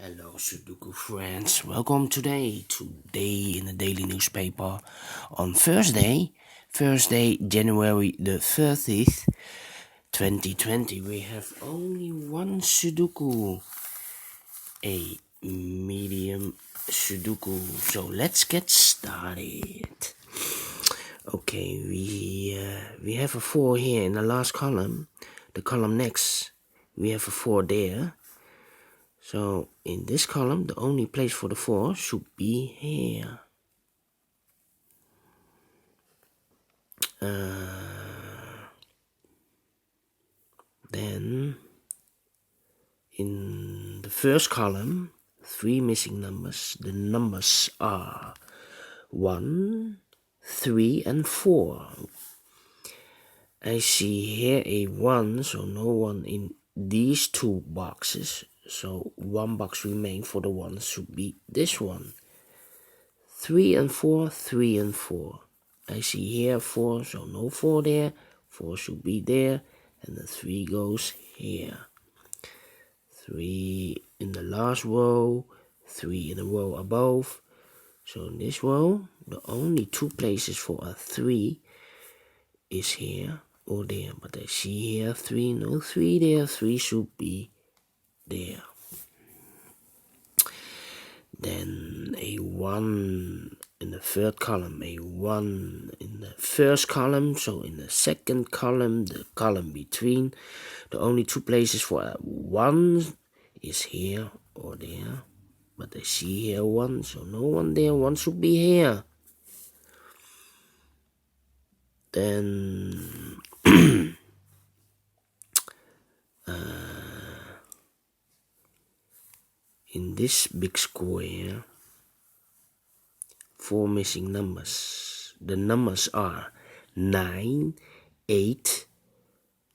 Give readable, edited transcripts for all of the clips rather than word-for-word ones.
Hello Sudoku friends, welcome today in the daily newspaper on Thursday, January the 30th, 2020. We have only one Sudoku, a medium Sudoku, so let's get started. Okay, we have a 4 here in the last column. The column next, we have a 4 there. So in this column, the only place for the 4 should be here. Then in the first column, 3 missing numbers. The numbers are 1, 3 and 4. I see here a 1, so no 1 in these 2 boxes. So 1 box remains for the 1 should be this one. 3 and 4, 3 and 4. I see here 4, so no 4 there. 4 should be there, and the 3 goes here. 3 in the last row, 3 in the row above. So in this row, the only 2 places for a 3 is here or there. But I see here 3, no 3 there, 3 should be there. Then a 1 in the third column, a 1 in the first column. So in the second column, the column between, the only 2 places for a 1 is here or there. But I see here 1, so no 1 there, 1 should be here. Then in this big square, 4 missing numbers. The numbers are 9, 8,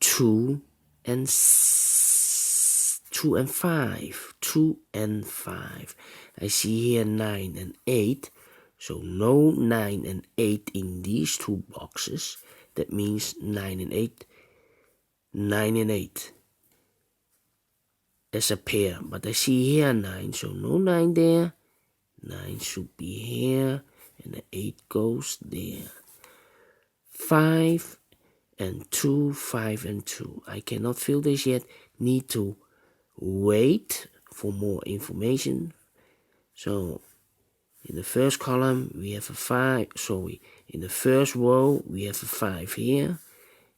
2 and 2 and 5. 2 and 5. I see here 9 and 8. So no 9 and 8 in these 2 boxes. That means 9 and 8. 9 and 8 as a pair. But I see here 9. So no 9 there. 9 should be here. And the 8 goes there. 5 and 2, 5 and 2. I cannot fill this yet. Need to wait for more information. So in the first column we have a 5. In the first row we have a 5 here.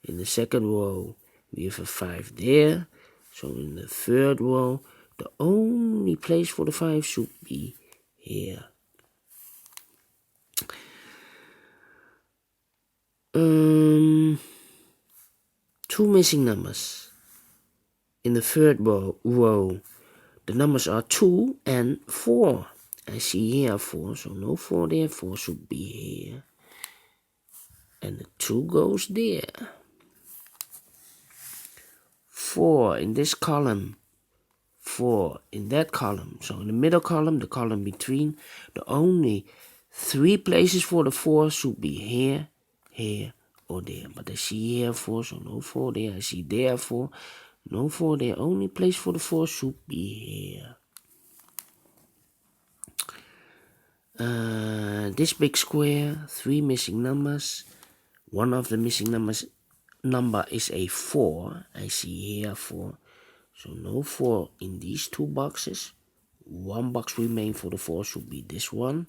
In the second row we have a 5 there. So in the third row, the only place for the 5 should be here. 2 missing numbers. In the third row, the numbers are 2 and 4. I see here 4, so no 4 there, 4 should be here. And the 2 goes there. 4 in this column, 4 in that column. So in the middle column, the column between, the only 3 places for the 4 should be here, here, or there. But I see here 4, so no 4 there. I see there 4, no 4 there. Only place for the 4 should be here. This big square, 3 missing numbers. One of the missing number is a 4. I see here 4. So no 4 in these 2 boxes. 1 box remains for the 4 should be this one.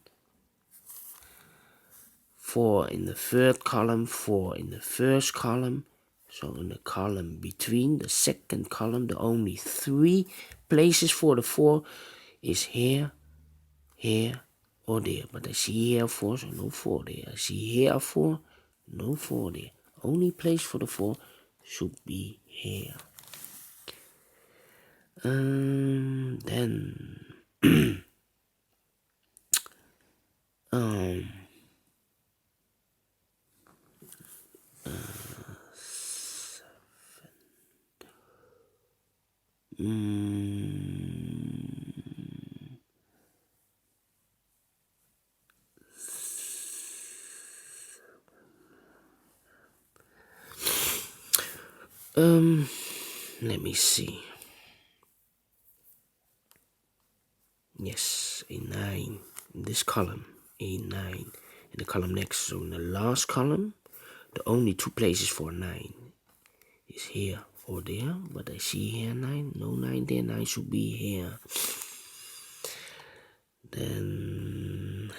4 in the third column, 4 in the first column. So in the column between, the second column, the only 3 places for the 4 is here, here, or there. But I see here 4, so no 4 there. I see here 4, no 4 there. Only place for the 4 should be here. Then let me see. Yes, a 9 in this column, a 9 in the column next. So in the last column, the only two places for 9 is here or there, but I see here 9, no 9 there, 9 should be here. Then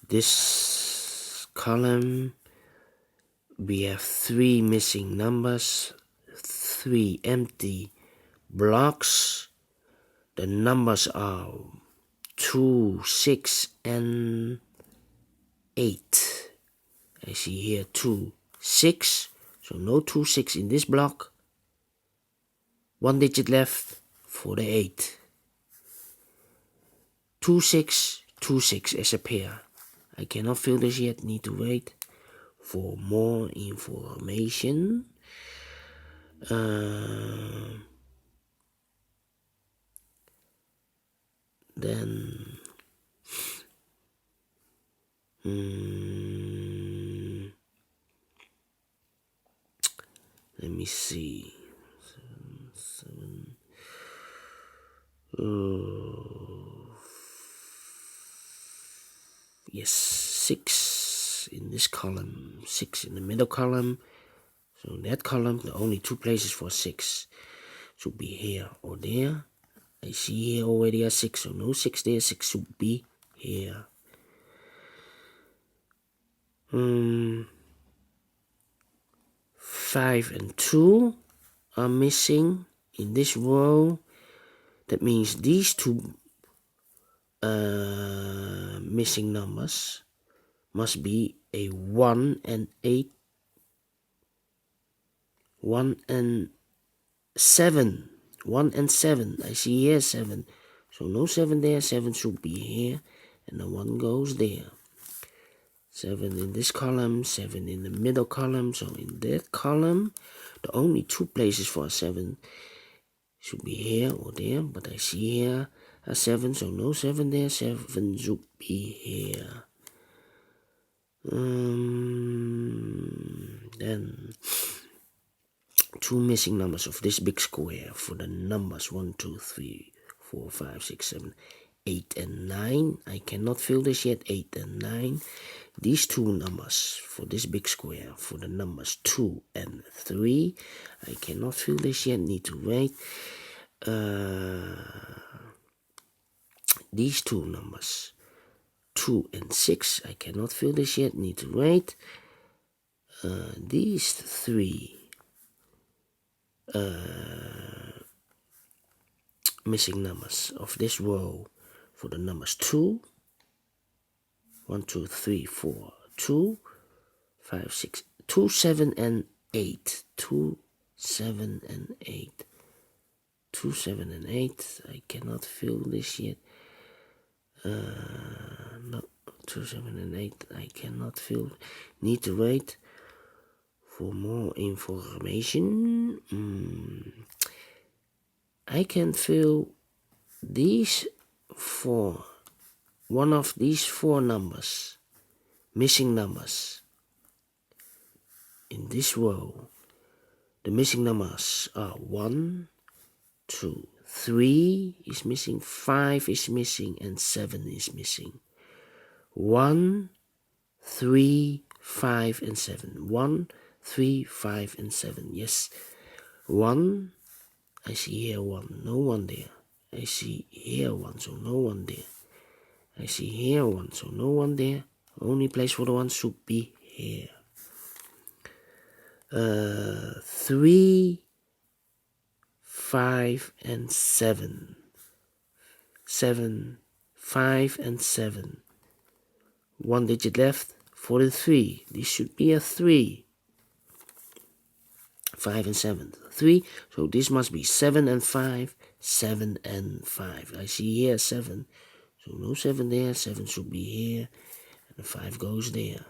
this column, we have 3 missing numbers, 3 empty blocks. The numbers are 2, 6, and 8. I see here 2, 6. So no 2, 6 in this block. 1 digit left for the 8. 2, 6, 2, 6 as a pair. I cannot fill this yet, need to wait for more information. Then let me see. 7, yes, 6 in this column, 6 in the middle column. So in that column, the only 2 places for 6 should be here or there. I see here already a 6, so no 6 there, 6 should be here. 5 and 2 are missing in this row. That means these 2 missing numbers must be a 1 and 8, 1 and 7, 1 and 7. I see here 7, so no 7 there, 7 should be here, and the 1 goes there. 7 in this column, 7 in the middle column. So in that column, the only 2 places for a 7 should be here or there, but I see here a 7, so no 7 there, 7 should be here. Then 2 missing numbers of this big square for the numbers 1, 2, 3, 4, 5, 6, 7, 8, and 9. I cannot fill this yet, 8 and 9. These 2 numbers for this big square for the numbers 2 and 3. I cannot fill this yet, need to wait. These 2 numbers 2 and 6. I cannot fill this yet, need to wait. These 3 missing numbers of this row for the numbers 2, 1, 2, 3, 4, 2, 5, 6, 2, 7, and 8. 2, 7, and 8. 2, 7, and 8. I cannot fill this yet. No, 2, 7, and 8. I cannot fill. Need to wait for more information. I can fill these 4. One of these 4 numbers, missing numbers, in this row. The missing numbers are 1, 2, 3 is missing, 5 is missing, and 7 is missing. 1, 3, 5, and 7. 1, 3, 5, and 7. Yes. 1, I see here 1, no 1 there. I see here 1, so no 1 there. I see here 1, so no 1 there. Only place for the 1 should be here. 3, 5, and 7. 7, 5, and 7. 1 digit left for the 3. This should be a 3. 5 and 7. 3. So this must be 7 and 5. 7 and 5. I see here 7. So no 7 there. 7 should be here. And the 5 goes there.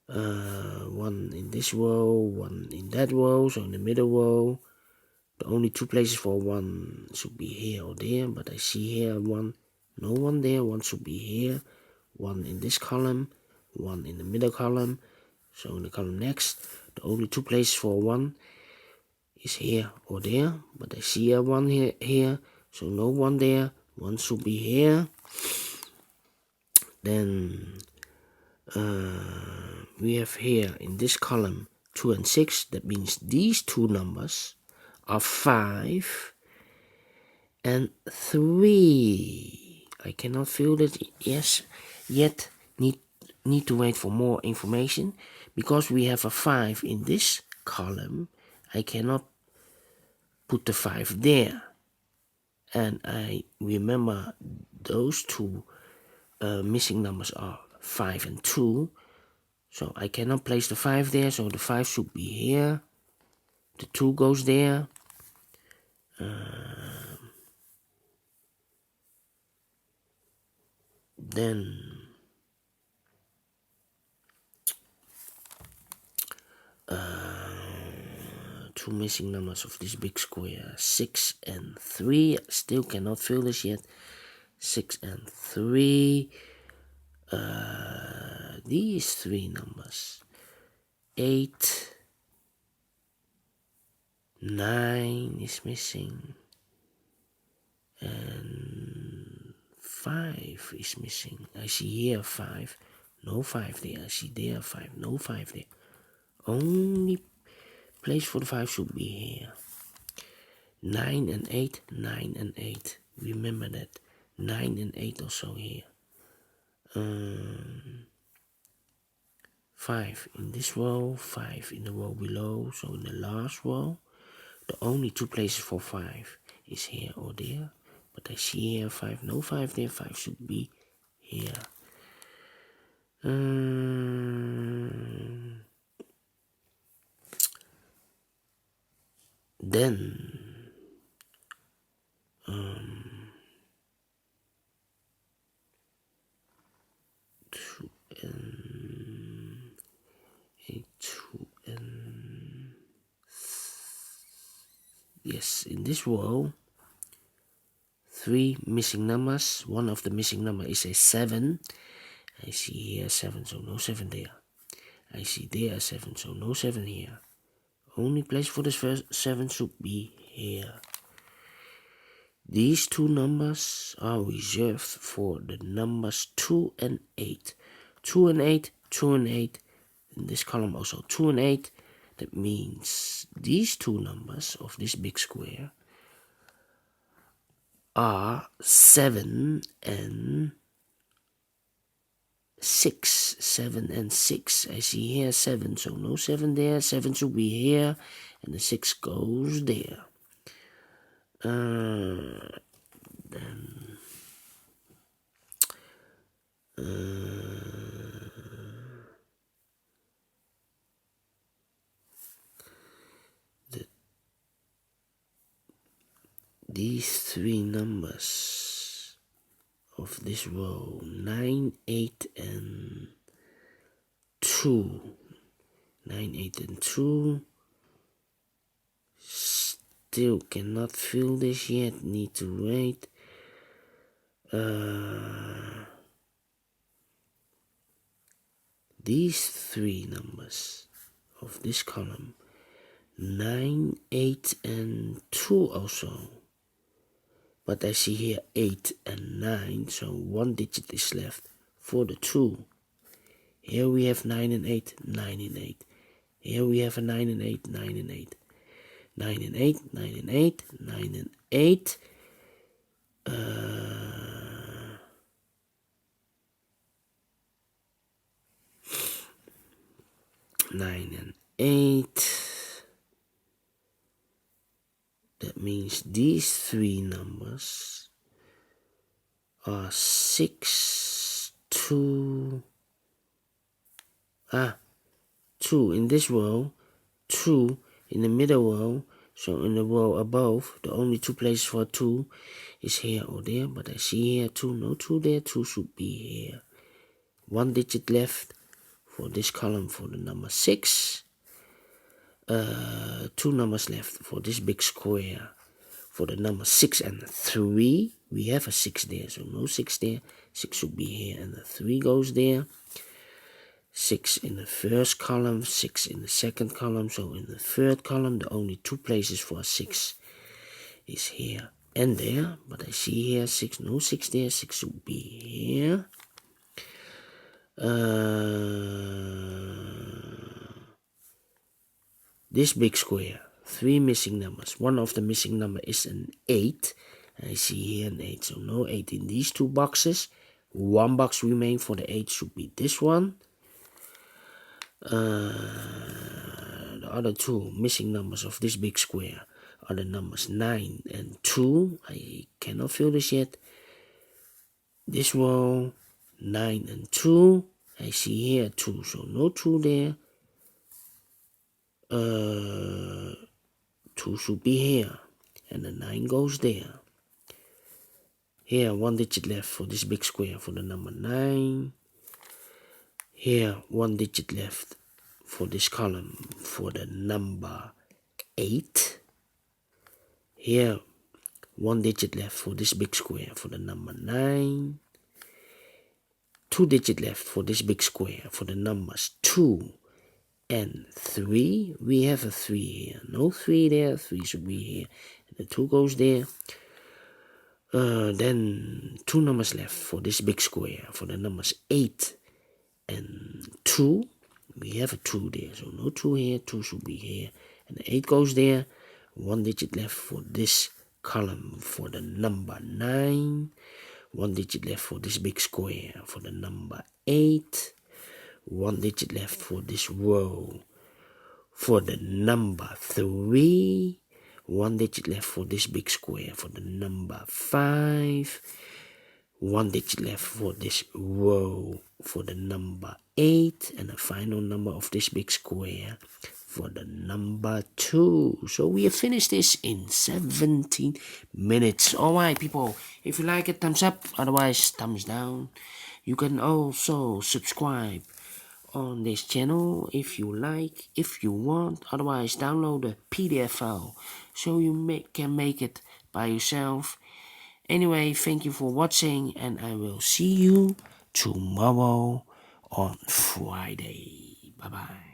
1 in this row. 1 in that row. So in the middle row, The only two places for 1 should be here or there, but I see here 1, no 1 there, 1 should be here, 1 in this column, 1 in the middle column, so in the column next, the only two places for 1 is here or there, but I see a 1 here, so no 1 there, 1 should be here. Then we have here in this column 2 and 6, that means these two numbers are 5 and 3. I cannot feel it yet, need to wait for more information, because we have a 5 in this column. I cannot put the 5 there, and I remember those two missing numbers are 5 and 2, so I cannot place the 5 there, so the 5 should be here, the 2 goes there, then two missing numbers of this big square, 6 and 3, still cannot fill this yet, 6 and 3, these 3 numbers, 8, 9 is missing, and 5 is missing. I see here 5, no 5 there, I see there 5, no 5 there. Only place for the 5 should be here. 9 and 8, 9 and 8. Remember that. 9 and 8 also here. 5 in this row, 5 in the row below, so in the last row. The only two places for 5 is here or there. But I see here 5, no 5 there, 5 should be here. Then 2 and 8, 2 and yes, in this row 3 missing numbers. One of the missing number is a 7. I see here 7, so no 7 there. I see there 7, so no 7 here. Only place for this first 7 should be here. These two numbers are reserved for the numbers 2 and 8. 2 and 8, 2 and 8. In this column also 2 and 8. That means these two numbers of this big square are 7 and 6. 7 and 6. I see here 7, so no 7 there. 7 should be here, and the 6 goes there. Then these 3 numbers of this row, 9, 8, and 2. 9, 8, and 2. Still cannot fill this yet, need to wait. These 3 numbers of this column, 9, 8, and 2 also. But I see here 8 and 9, so 1 digit is left for the 2. Here we have 9 and 8, 9 and 8. Here we have a 9 and 8, 9 and 8. 9 and 8, 9 and 8, 9 and 8. 9 and 8. That means these 3 numbers are 6, 2. 2 in this row, 2 in the middle row, so in the row above, the only 2 places for 2 is here or there, but I see here 2, no 2 there, 2 should be here. 1 digit left for this column for the number 6. 2 numbers left for this big square. For the number 6 and 3, we have a 6 there, so no 6 there. 6 should be here, and the 3 goes there. 6 in the first column, 6 in the second column. So in the third column, the only 2 places for a 6 is here and there. But I see here 6, no 6 there. 6 should be here. This big square, 3 missing numbers. One of the missing number is an 8. I see here an 8, so no 8 in these 2 boxes. 1 box remains for the 8 should be this one. The other 2 missing numbers of this big square are the numbers 9 and 2. I cannot fill this yet. This row, 9 and 2. I see here 2, so no 2 there. 2 should be here, and the 9 goes there. Here, 1 digit left for this big square for the number 9. Here, 1 digit left for this column for the number 8. Here, 1 digit left for this big square for the number 9. 2 digit left for this big square for the numbers 2 and 3. We have a 3 here. No 3 there. 3 should be here. And the 2 goes there. Then 2 numbers left for this big square for the numbers 8 and 2. We have a 2 there. So no 2 here. 2 should be here. And the 8 goes there. 1 digit left for this column for the number 9. 1 digit left for this big square for the number 8. 1 digit left for this row for the number 3. 1 digit left for this big square for the number 5. 1 digit left for this row for the number 8. And the final number of this big square for the number 2. So we have finished this in 17 minutes. Alright people, if you like it, thumbs up, otherwise thumbs down. You can also subscribe on this channel if you like, if you want. Otherwise download the PDF file so you can make it by yourself. Anyway, thank you for watching, and I will see you tomorrow on Friday. Bye bye.